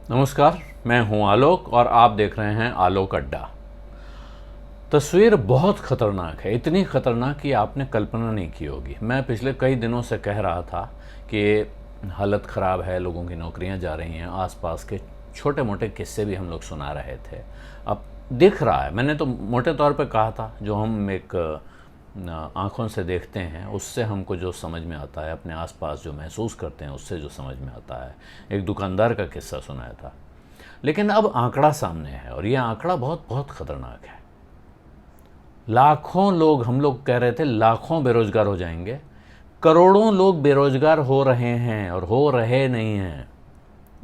नमस्कार, मैं हूं आलोक और आप देख रहे हैं आलोक अड्डा। तस्वीर बहुत खतरनाक है, इतनी खतरनाक कि आपने कल्पना नहीं की होगी। मैं पिछले कई दिनों से कह रहा था कि हालत ख़राब है, लोगों की नौकरियां जा रही हैं। आसपास के छोटे मोटे किस्से भी हम लोग सुना रहे थे। अब दिख रहा है, मैंने तो मोटे तौर पे कहा था, जो हम एक आँखों से देखते हैं उससे हमको जो समझ में आता है, अपने आसपास जो महसूस करते हैं उससे जो समझ में आता है। एक दुकानदार का किस्सा सुनाया था, लेकिन अब आंकड़ा सामने है और ये आंकड़ा बहुत बहुत ख़तरनाक है। लाखों लोग, हम लोग कह रहे थे लाखों बेरोजगार हो जाएंगे, करोड़ों लोग बेरोजगार हो रहे हैं और हो रहे नहीं हैं,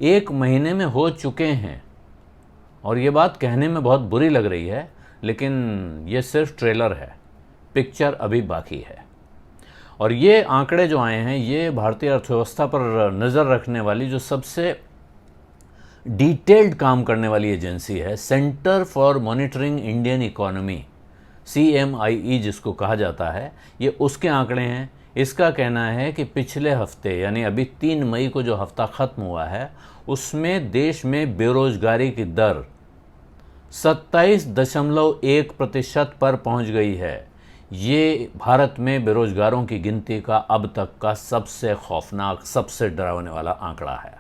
एक महीने में हो चुके हैं। और ये बात कहने में बहुत बुरी लग रही है, लेकिन ये सिर्फ ट्रेलर है, पिक्चर अभी बाकी है। और ये आंकड़े जो आए हैं, ये भारतीय अर्थव्यवस्था पर नज़र रखने वाली जो सबसे डिटेल्ड काम करने वाली एजेंसी है, centre for monitoring Indian economy, CMIE जिसको कहा जाता है, ये उसके आंकड़े हैं। इसका कहना है कि पिछले हफ्ते यानी अभी 3 मई को जो हफ्ता ख़त्म हुआ है, उसमें देश में बेरोजगारी की दर 27.1% पर पहुंच गई है। ये भारत में बेरोजगारों की गिनती का अब तक का सबसे खौफनाक, सबसे डरावने वाला आंकड़ा है।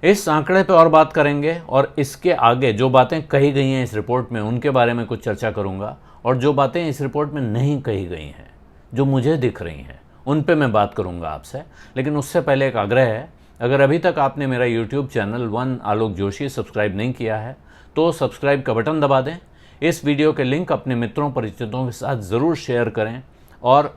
इस आंकड़े पे और बात करेंगे और इसके आगे जो बातें कही गई हैं इस रिपोर्ट में, उनके बारे में कुछ चर्चा करूंगा। और जो बातें इस रिपोर्ट में नहीं कही गई हैं, जो मुझे दिख रही हैं, उन पे मैं बात करूंगा आपसे। लेकिन उससे पहले एक आग्रह है, अगर अभी तक आपने मेरा यूट्यूब चैनल वन आलोक जोशी सब्सक्राइब नहीं किया है तो सब्सक्राइब का बटन दबा दें। इस वीडियो के लिंक अपने मित्रों परिचितों के साथ ज़रूर शेयर करें और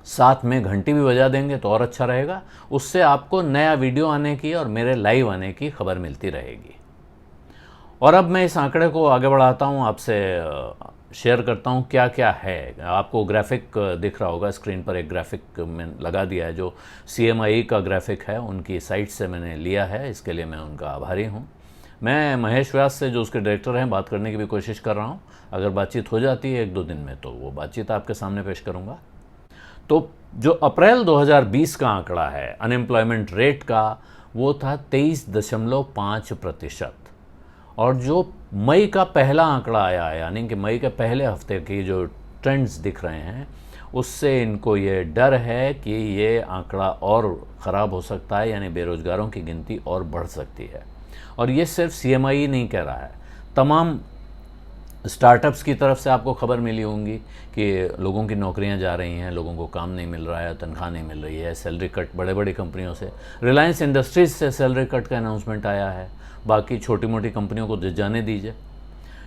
साथ में घंटी भी बजा देंगे तो और अच्छा रहेगा। उससे आपको नया वीडियो आने की और मेरे लाइव आने की खबर मिलती रहेगी। और अब मैं इस आंकड़े को आगे बढ़ाता हूँ, आपसे शेयर करता हूँ क्या क्या है। आपको ग्राफिक दिख रहा होगा स्क्रीन पर, एक ग्राफिक में लगा दिया है जो CMIE का ग्राफिक है, उनकी साइट से मैंने लिया है। इसके लिए मैं उनका आभारी हूँ। मैं महेश व्यास से, जो उसके डायरेक्टर हैं, बात करने की भी कोशिश कर रहा हूँ। अगर बातचीत हो जाती है 1-2 दिन में तो वो बातचीत आपके सामने पेश करूँगा। तो जो अप्रैल 2020 का आंकड़ा है अनएम्प्लॉयमेंट रेट का, वो था 23.5%। और जो मई का पहला आंकड़ा आया है, यानी कि मई के पहले हफ्ते की जो ट्रेंड्स दिख रहे हैं, उससे इनको ये डर है कि ये आंकड़ा और ख़राब हो सकता है, यानी बेरोजगारों की गिनती और बढ़ सकती है। और ये सिर्फ CMIE नहीं कह रहा है, तमाम स्टार्टअप्स की तरफ से आपको खबर मिली होंगी कि लोगों की नौकरियां जा रही हैं, लोगों को काम नहीं मिल रहा है, तनख्वाह नहीं मिल रही है, सैलरी कट बड़े बड़ी कंपनियों से, रिलायंस इंडस्ट्रीज से सैलरी कट का अनाउंसमेंट आया है। बाकी छोटी मोटी कंपनियों को जाने दीजिए।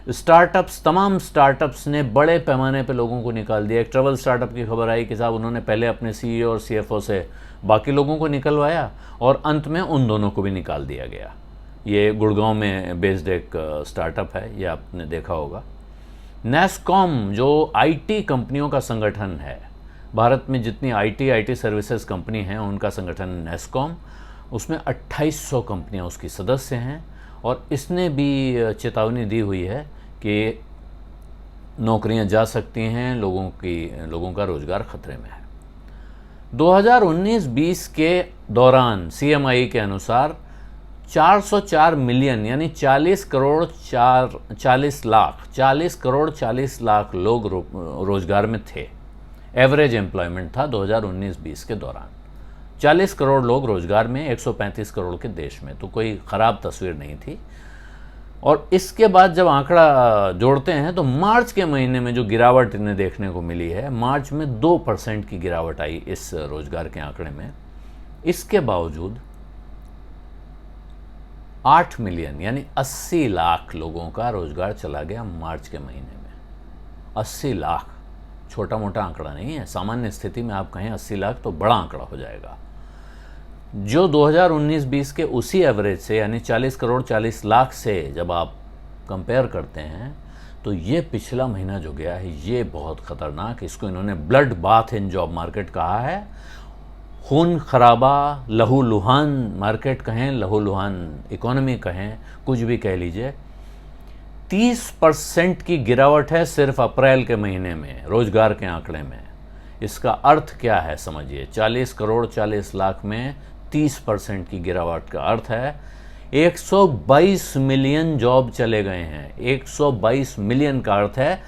स्टार्टअप्स, तमाम स्टार्टअप्स ने बड़े पैमाने पे लोगों को निकाल दिया। एक ट्रैवल स्टार्टअप की खबर आई कि साहब उन्होंने पहले अपने CEO और CFO से बाकी लोगों को निकलवाया और अंत में उन दोनों को भी निकाल दिया गया। ये गुड़गांव में बेस्ड एक स्टार्टअप है, ये आपने देखा होगा। नैस्कॉम जो IT कंपनियों का संगठन है, भारत में जितनी IT सर्विसेज कंपनी हैं उनका संगठन नैस्कॉम, उसमें 2800 कंपनियां उसकी सदस्य हैं। और इसने भी चेतावनी दी हुई है कि नौकरियां जा सकती हैं, लोगों का रोजगार खतरे में है। 2019-20 के दौरान CMIE के अनुसार 404 मिलियन यानी 40 करोड़ 40 लाख लोग रोजगार में थे। एवरेज एम्प्लॉयमेंट था 2019-20 के दौरान 40 करोड़ लोग रोजगार में, 135 करोड़ के देश में, तो कोई ख़राब तस्वीर नहीं थी। और इसके बाद जब आंकड़ा जोड़ते हैं तो मार्च के महीने में जो गिरावट इन्हें देखने को मिली है, मार्च में 2% की गिरावट आई इस रोजगार के आंकड़े में। इसके बावजूद 8 मिलियन यानी 80 लाख लोगों का रोजगार चला गया मार्च के महीने में। 80 लाख छोटा मोटा आंकड़ा नहीं है। सामान्य स्थिति में आप कहें 80 लाख तो बड़ा आंकड़ा हो जाएगा। जो 2019-20 के उसी एवरेज से यानी 40 करोड़ 40 लाख से जब आप कंपेयर करते हैं तो ये पिछला महीना जो गया है ये बहुत ख़तरनाक, इसको इन्होंने blood bath in job market कहा है। खून खराबा, लहूलुहान मार्केट कहें, लहूलुहान इकोनॉमी कहें, कुछ भी कह लीजिए। 30% की गिरावट है सिर्फ अप्रैल के महीने में रोजगार के आंकड़े में। इसका अर्थ क्या है समझिए, 40 करोड़ 40 लाख में 30% की गिरावट का अर्थ है 122 मिलियन जॉब चले गए हैं। 122 मिलियन का अर्थ है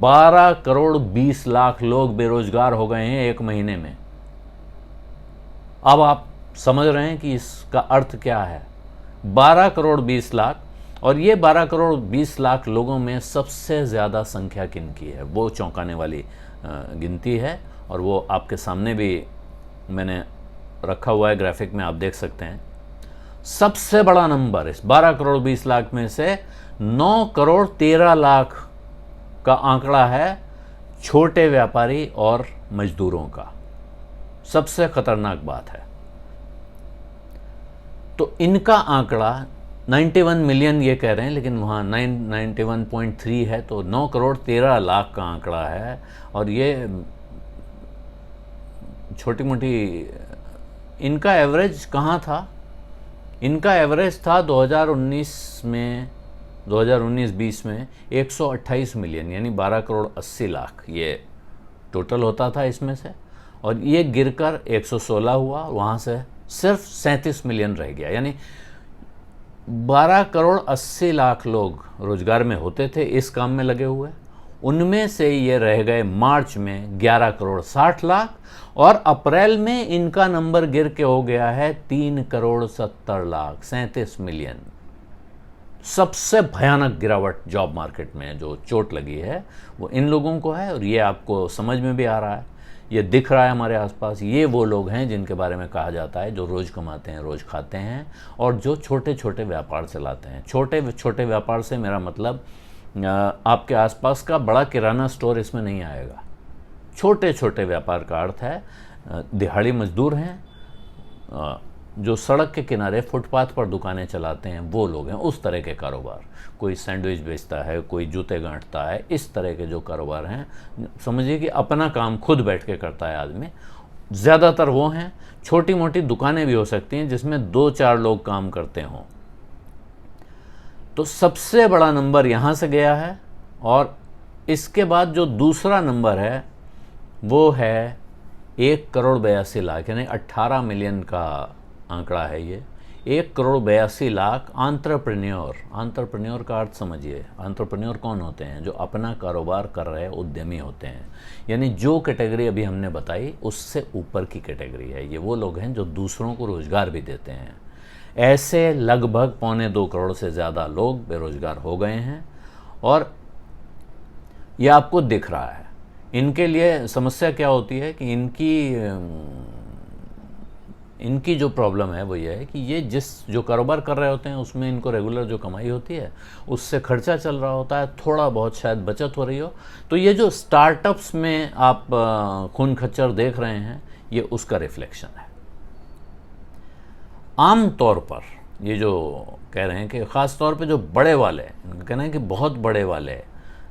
12 करोड़ 20 लाख लोग बेरोजगार हो गए हैं एक महीने में। अब आप समझ रहे हैं कि इसका अर्थ क्या है। 12 करोड़ 20 लाख, और ये 12 करोड़ 20 लाख लोगों में सबसे ज़्यादा संख्या किनकी है, वो चौंकाने वाली गिनती है। और वो आपके सामने भी मैंने रखा हुआ है, ग्राफिक में आप देख सकते हैं। सबसे बड़ा नंबर इस 12 करोड़ 20 लाख में से 9 करोड़ 13 लाख का आंकड़ा है छोटे व्यापारी और मजदूरों का। सबसे खतरनाक बात है। तो इनका आंकड़ा 91 मिलियन ये कह रहे हैं, लेकिन वहाँ 91.3 है, तो 9 करोड़ 13 लाख का आंकड़ा है। और ये छोटी मोटी, इनका एवरेज कहाँ था? इनका एवरेज था 2019 में, 2019-20 में 128 मिलियन, यानी 12 करोड़ 80 लाख ये टोटल होता था इसमें से। और ये गिरकर 116 हुआ, वहाँ से सिर्फ 37 मिलियन रह गया। यानी 12 करोड़ 80 लाख लोग रोजगार में होते थे, इस काम में लगे हुए। उनमें से ये रह गए मार्च में 11 करोड़ 60 लाख, और अप्रैल में इनका नंबर गिर के हो गया है 3 करोड़ 70 लाख, 37 मिलियन। सबसे भयानक गिरावट जॉब मार्केट में जो चोट लगी है वो इन लोगों को है। और ये आपको समझ में भी आ रहा है, ये दिख रहा है हमारे आसपास। ये वो लोग हैं जिनके बारे में कहा जाता है जो रोज़ कमाते हैं, रोज़ खाते हैं, और जो छोटे छोटे व्यापार चलाते हैं। छोटे छोटे व्यापार से मेरा मतलब आपके आसपास का बड़ा किराना स्टोर इसमें नहीं आएगा। छोटे छोटे व्यापार का अर्थ है दिहाड़ी मजदूर हैं, जो सड़क के किनारे फुटपाथ पर दुकानें चलाते हैं, वो लोग हैं। उस तरह के कारोबार, कोई सैंडविच बेचता है, कोई जूते गांठता है, इस तरह के जो कारोबार हैं, समझिए कि अपना काम खुद बैठ के करता है आदमी, ज़्यादातर वो हैं। छोटी मोटी दुकानें भी हो सकती हैं जिसमें 2-4 लोग काम करते हों। तो सबसे बड़ा नंबर यहाँ से गया है। और इसके बाद जो दूसरा नंबर है वो है 1 करोड़ 82 लाख, यानी 18 मिलियन का आंकड़ा है ये। 1 करोड़ 82 लाख एंटरप्रेन्योर का अर्थ समझिए। एंटरप्रेन्योर कौन होते हैं? जो अपना कारोबार कर रहे उद्यमी होते हैं। यानी जो कैटेगरी अभी हमने बताई उससे ऊपर की कैटेगरी है। ये वो लोग हैं जो दूसरों को रोज़गार भी देते हैं। ऐसे लगभग 1.25 करोड़ से ज़्यादा लोग बेरोजगार हो गए हैं, और ये आपको दिख रहा है। इनके लिए समस्या क्या होती है कि इनकी जो प्रॉब्लम है वो ये है कि ये जो कारोबार कर रहे होते हैं उसमें इनको रेगुलर जो कमाई होती है उससे खर्चा चल रहा होता है, थोड़ा बहुत शायद बचत हो रही हो। तो ये जो स्टार्टअप्स में आप खून खच्चर देख रहे हैं, ये उसका रिफ्लेक्शन है। आम तौर पर ये जो कह रहे हैं कि ख़ास तौर पे जो बड़े वाले, कहना है कि बहुत बड़े वाले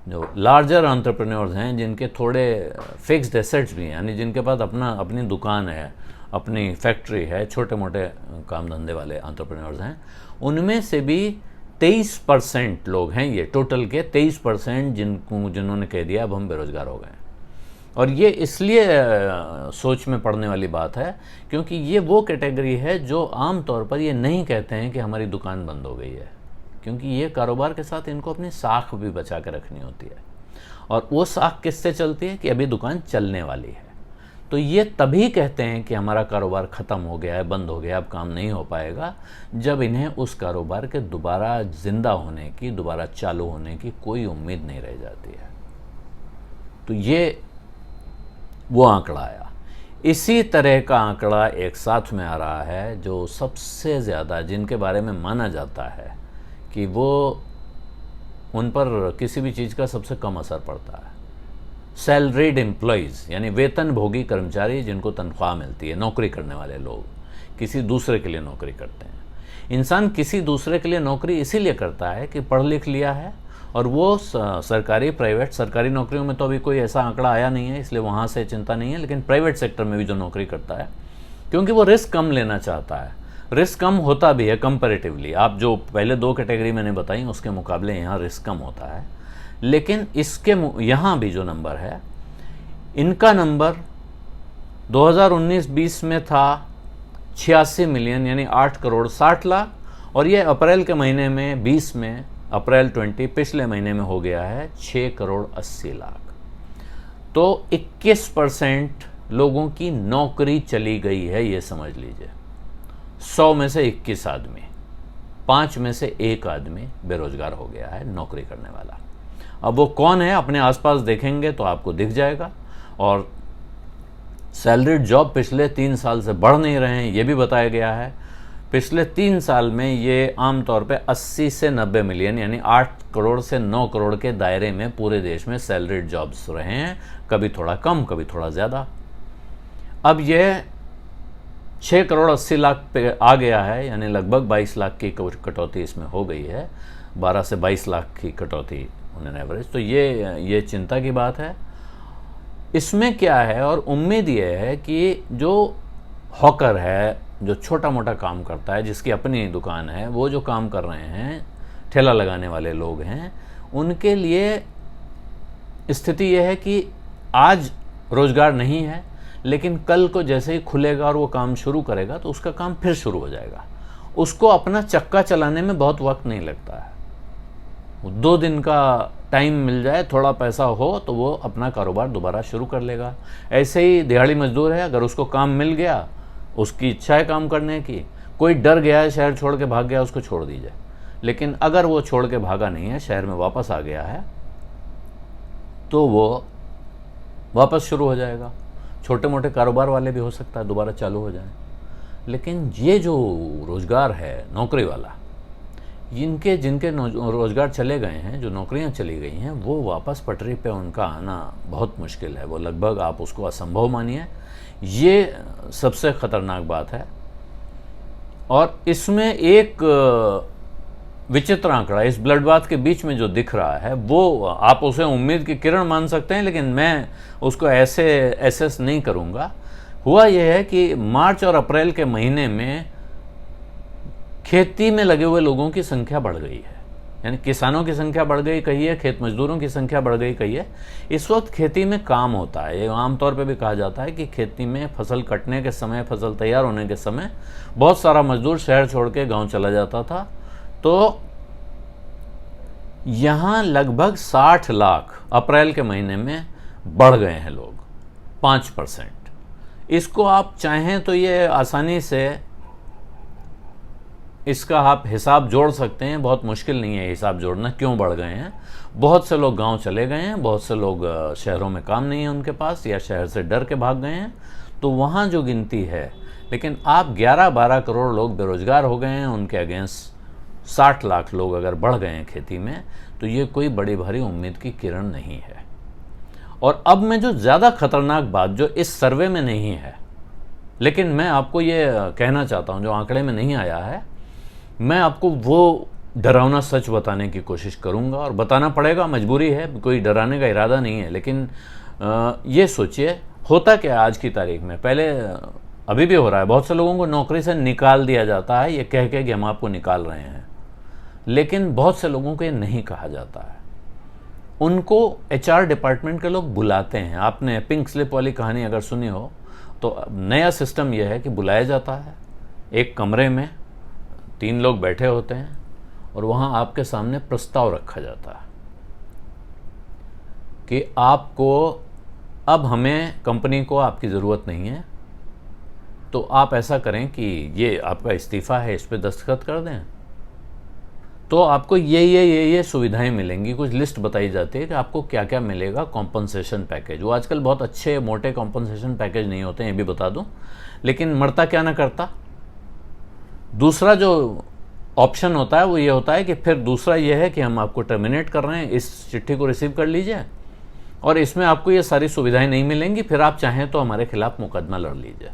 जो लार्जर एंटरप्रेन्योर्स हैं, जिनके थोड़े फिक्स्ड एसेट्स भी हैं, यानी जिनके पास अपनी दुकान है, अपनी फैक्ट्री है, छोटे मोटे काम धंधे वाले एंटरप्रेन्योर्स हैं, उनमें से भी 23% लोग हैं, ये टोटल के 23% जिन्होंने कह दिया अब हम बेरोजगार हो गए। और ये इसलिए सोच में पड़ने वाली बात है क्योंकि ये वो कैटेगरी है जो आम तौर पर ये नहीं कहते हैं कि हमारी दुकान बंद हो गई है, क्योंकि ये कारोबार के साथ इनको अपनी साख भी बचा के रखनी होती है। और वो साख किससे चलती है कि अभी दुकान चलने वाली है। तो ये तभी कहते हैं कि हमारा कारोबार ख़त्म हो गया है, बंद हो गया, अब काम नहीं हो पाएगा, जब इन्हें उस कारोबार के दोबारा ज़िंदा होने की, दोबारा चालू होने की कोई उम्मीद नहीं रह जाती है। तो ये वो आंकड़ा आया। इसी तरह का आंकड़ा एक साथ में आ रहा है जो सबसे ज़्यादा, जिनके बारे में माना जाता है कि वो उन पर किसी भी चीज़ का सबसे कम असर पड़ता है। सैलरीड एम्प्लॉयज़, यानी वेतन भोगी कर्मचारी, जिनको तनख्वाह मिलती है, नौकरी करने वाले लोग किसी दूसरे के लिए नौकरी करते हैं। इंसान किसी दूसरे के लिए नौकरी इसीलिए करता है कि पढ़ लिख लिया है, और वो सरकारी प्राइवेट, सरकारी नौकरियों में तो अभी कोई ऐसा आंकड़ा आया नहीं है इसलिए वहाँ से चिंता नहीं है, लेकिन प्राइवेट सेक्टर में भी जो नौकरी करता है, क्योंकि वो रिस्क कम लेना चाहता है। रिस्क कम होता भी है कंपैरेटिवली, आप जो पहले 2 कैटेगरी मैंने बताई उसके मुकाबले यहाँ रिस्क कम होता है। लेकिन इसके यहाँ भी जो नंबर है, इनका नंबर 2019-20 में था 86 मिलियन यानी 8 करोड़ 60 लाख, और ये अप्रैल के महीने में 20 में, अप्रैल 20 पिछले महीने में हो गया है 6 करोड़ 80 लाख। तो 21% लोगों की नौकरी चली गई है, ये समझ लीजिए। 100 में से 21 आदमी, 5 में से 1 आदमी बेरोजगार हो गया है, नौकरी करने वाला। अब वो कौन है, अपने आसपास देखेंगे तो आपको दिख जाएगा। और सैलरीड जॉब पिछले 3 साल से बढ़ नहीं रहे हैं, ये भी बताया गया है। पिछले 3 साल में ये आमतौर पे 80 से 90 मिलियन यानी 8 करोड़ से 9 करोड़ के दायरे में पूरे देश में सैलरीड जॉब्स रहे हैं, कभी थोड़ा कम कभी थोड़ा ज़्यादा। अब ये 6 करोड़ 80 लाख पे आ गया है, यानी लगभग 22 लाख की कटौती इसमें हो गई है, 12 से 22 लाख की कटौती उन्होंने एवरेज। तो ये चिंता की बात है। इसमें क्या है, और उम्मीद ये है कि जो हॉकर है, जो छोटा मोटा काम करता है, जिसकी अपनी दुकान है, वो जो काम कर रहे हैं, ठेला लगाने वाले लोग हैं, उनके लिए स्थिति यह है कि आज रोजगार नहीं है, लेकिन कल को जैसे ही खुलेगा और वो काम शुरू करेगा तो उसका काम फिर शुरू हो जाएगा। उसको अपना चक्का चलाने में बहुत वक्त नहीं लगता है। 2 दिन का टाइम मिल जाए, थोड़ा पैसा हो, तो वो अपना कारोबार दोबारा शुरू कर लेगा। ऐसे ही दिहाड़ी मजदूर है, अगर उसको काम मिल गया, उसकी इच्छा है काम करने की, कोई डर गया है, शहर छोड़ के भाग गया, उसको छोड़ दीजिए। लेकिन अगर वो छोड़ के भागा नहीं है, शहर में वापस आ गया है, तो वो वापस शुरू हो जाएगा। छोटे मोटे कारोबार वाले भी हो सकता है दोबारा चालू हो जाए। लेकिन ये जो रोज़गार है नौकरी वाला, जिनके रोज़गार चले गए हैं, जो नौकरियां चली गई हैं, वो वापस पटरी पे उनका आना बहुत मुश्किल है। वो लगभग आप उसको असंभव मानिए। ये सबसे ख़तरनाक बात है। और इसमें एक विचित्र आंकड़ा इस ब्लड बाथ के बीच में जो दिख रहा है, वो आप उसे उम्मीद की किरण मान सकते हैं, लेकिन मैं उसको ऐसे एसेस नहीं करूंगा। हुआ यह है कि मार्च और अप्रैल के महीने में खेती में लगे हुए लोगों की संख्या बढ़ गई है, यानी किसानों की संख्या बढ़ गई कहिए, खेत मजदूरों की संख्या बढ़ गई कहिए। इस वक्त खेती में काम होता है। ये आमतौर पे भी कहा जाता है कि खेती में फसल कटने के समय, फसल तैयार होने के समय बहुत सारा मजदूर शहर छोड़ के गांव चला जाता था। तो यहाँ लगभग 60 लाख अप्रैल के महीने में बढ़ गए हैं लोग, 5%। इसको आप चाहें तो ये आसानी से इसका आप हिसाब जोड़ सकते हैं। बहुत मुश्किल नहीं है हिसाब जोड़ना, क्यों बढ़ गए हैं। बहुत से लोग गांव चले गए हैं, बहुत से लोग शहरों में काम नहीं है उनके पास, या शहर से डर के भाग गए हैं, तो वहाँ जो गिनती है। लेकिन आप 11-12 करोड़ लोग बेरोजगार हो गए हैं, उनके अगेंस्ट 60 लाख लोग अगर बढ़ गए हैं खेती में, तो ये कोई बड़ी भारी उम्मीद की किरण नहीं है। और अब मैं जो ज़्यादा खतरनाक बात, जो इस सर्वे में नहीं है, लेकिन मैं आपको ये कहना चाहता हूँ, जो आंकड़े में नहीं आया है, मैं आपको वो डरावना सच बताने की कोशिश करूँगा, और बताना पड़ेगा, मजबूरी है, कोई डराने का इरादा नहीं है। लेकिन ये सोचिए होता क्या आज की तारीख में। पहले अभी भी हो रहा है, बहुत से लोगों को नौकरी से निकाल दिया जाता है, ये कह के कि हम आपको निकाल रहे हैं। लेकिन बहुत से लोगों को ये नहीं कहा जाता है, उनको HR डिपार्टमेंट के लोग बुलाते हैं। आपने पिंक स्लिप वाली कहानी अगर सुनी हो, तो नया सिस्टम यह है कि बुलाया जाता है, एक कमरे में 3 लोग बैठे होते हैं, और वहाँ आपके सामने प्रस्ताव रखा जाता है कि आपको अब हमें कंपनी को आपकी ज़रूरत नहीं है, तो आप ऐसा करें कि ये आपका इस्तीफ़ा है, इस पर दस्तखत कर दें, तो आपको ये सुविधाएं मिलेंगी। कुछ लिस्ट बताई जाती है कि आपको क्या क्या मिलेगा। कॉम्पनसेशन पैकेज, वो आजकल बहुत अच्छे मोटे कॉम्पनसेशन पैकेज नहीं होते हैं, ये भी बता दूं, लेकिन मरता क्या ना करता। दूसरा जो ऑप्शन होता है वो ये होता है कि फिर दूसरा ये है कि हम आपको टर्मिनेट कर रहे हैं, इस चिट्ठी को रिसीव कर लीजिए, और इसमें आपको ये सारी सुविधाएं नहीं मिलेंगी, फिर आप चाहें तो हमारे खिलाफ मुकदमा लड़ लीजिए।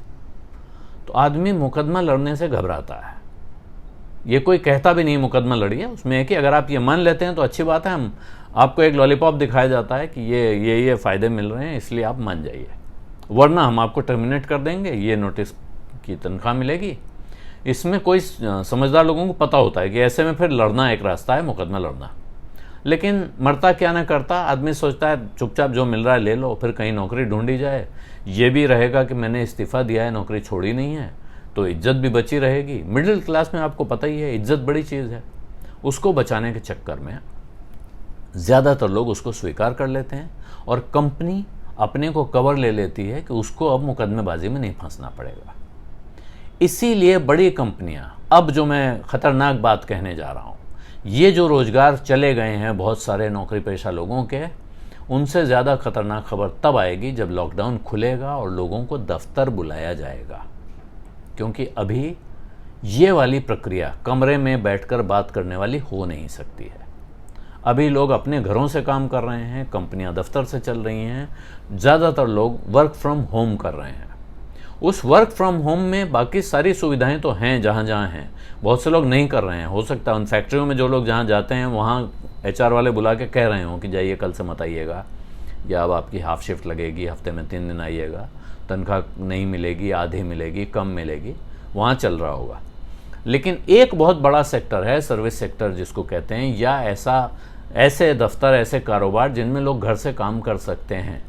तो आदमी मुकदमा लड़ने से घबराता है। ये कोई कहता भी नहीं मुकदमा लड़िए, उसमें है कि अगर आप ये मान लेते हैं तो अच्छी बात है, हम आपको एक लॉलीपॉप दिखाया जाता है कि ये फ़ायदे मिल रहे हैं, इसलिए आप मान जाइए, वरना हम आपको टर्मिनेट कर देंगे, ये नोटिस की तनख्वाह मिलेगी। इसमें कोई समझदार लोगों को पता होता है कि ऐसे में फिर लड़ना एक रास्ता है, मुकदमा लड़ना। लेकिन मरता क्या ना करता, आदमी सोचता है चुपचाप जो मिल रहा है ले लो, फिर कहीं नौकरी ढूंढी जाए। ये भी रहेगा कि मैंने इस्तीफ़ा दिया है, नौकरी छोड़ी नहीं है, तो इज्जत भी बची रहेगी। मिडिल क्लास में आपको पता ही है इज्जत बड़ी चीज़ है, उसको बचाने के चक्कर में ज़्यादातर लोग उसको स्वीकार कर लेते हैं और कंपनी अपने को कवर ले लेती है कि उसको अब मुकदमेबाजी में नहीं फंसना पड़ेगा। इसीलिए बड़ी कंपनियां, अब जो मैं ख़तरनाक बात कहने जा रहा हूँ, ये जो रोज़गार चले गए हैं बहुत सारे नौकरी पेशा लोगों के, उनसे ज़्यादा खतरनाक खबर तब आएगी जब लॉकडाउन खुलेगा और लोगों को दफ्तर बुलाया जाएगा। क्योंकि अभी ये वाली प्रक्रिया कमरे में बैठकर बात करने वाली हो नहीं सकती है। अभी लोग अपने घरों से काम कर रहे हैं, कंपनियां दफ्तर से चल रही हैं, ज़्यादातर लोग वर्क फ्रॉम होम कर रहे हैं। उस वर्क फ्रॉम होम में बाकी सारी सुविधाएं तो हैं जहाँ जहाँ हैं, बहुत से लोग नहीं कर रहे हैं। हो सकता है उन फैक्ट्रियों में जो लोग जहाँ जाते हैं वहाँ HR वाले बुला के कह रहे हों कि जाइए कल से मत आइएगा, या अब आपकी हाफ शिफ्ट लगेगी, हफ्ते में 3 दिन आइएगा, तनख्वाह नहीं मिलेगी, आधी मिलेगी, कम मिलेगी, वहाँ चल रहा होगा। लेकिन एक बहुत बड़ा सेक्टर है सर्विस सेक्टर जिसको कहते हैं, या ऐसे दफ्तर, ऐसे कारोबार जिनमें लोग घर से काम कर सकते हैं।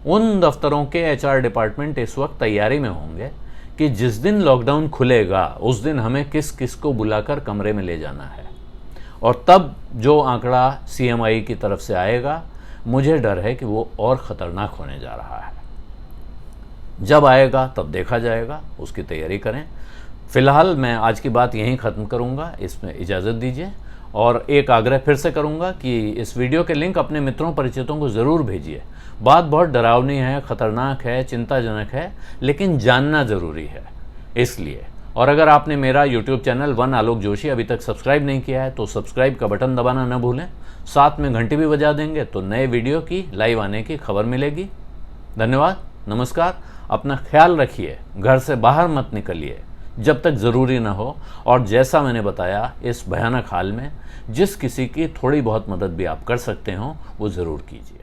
उन दफ्तरों के HR डिपार्टमेंट इस वक्त तैयारी में होंगे कि जिस दिन लॉकडाउन खुलेगा उस दिन हमें किस किस को बुलाकर कमरे में ले जाना है। और तब जो आंकड़ा CMI की तरफ से आएगा, मुझे डर है कि वो और ख़तरनाक होने जा रहा है। जब आएगा तब देखा जाएगा, उसकी तैयारी करें। फ़िलहाल मैं आज की बात यहीं ख़त्म करूँगा, इसमें इजाज़त दीजिए। और एक आग्रह फिर से करूँगा कि इस वीडियो के लिंक अपने मित्रों परिचितों को ज़रूर भेजिए। बात बहुत डरावनी है, ख़तरनाक है, चिंताजनक है, लेकिन जानना ज़रूरी है इसलिए। और अगर आपने मेरा YouTube चैनल वन आलोक जोशी अभी तक सब्सक्राइब नहीं किया है तो सब्सक्राइब का बटन दबाना न भूलें, साथ में घंटी भी बजा देंगे तो नए वीडियो की लाइव आने की खबर मिलेगी। धन्यवाद, नमस्कार। अपना ख्याल रखिए, घर से बाहर मत निकलिए जब तक ज़रूरी ना हो। और जैसा मैंने बताया, इस भयानक हाल में जिस किसी की थोड़ी बहुत मदद भी आप कर सकते हो वो ज़रूर कीजिए।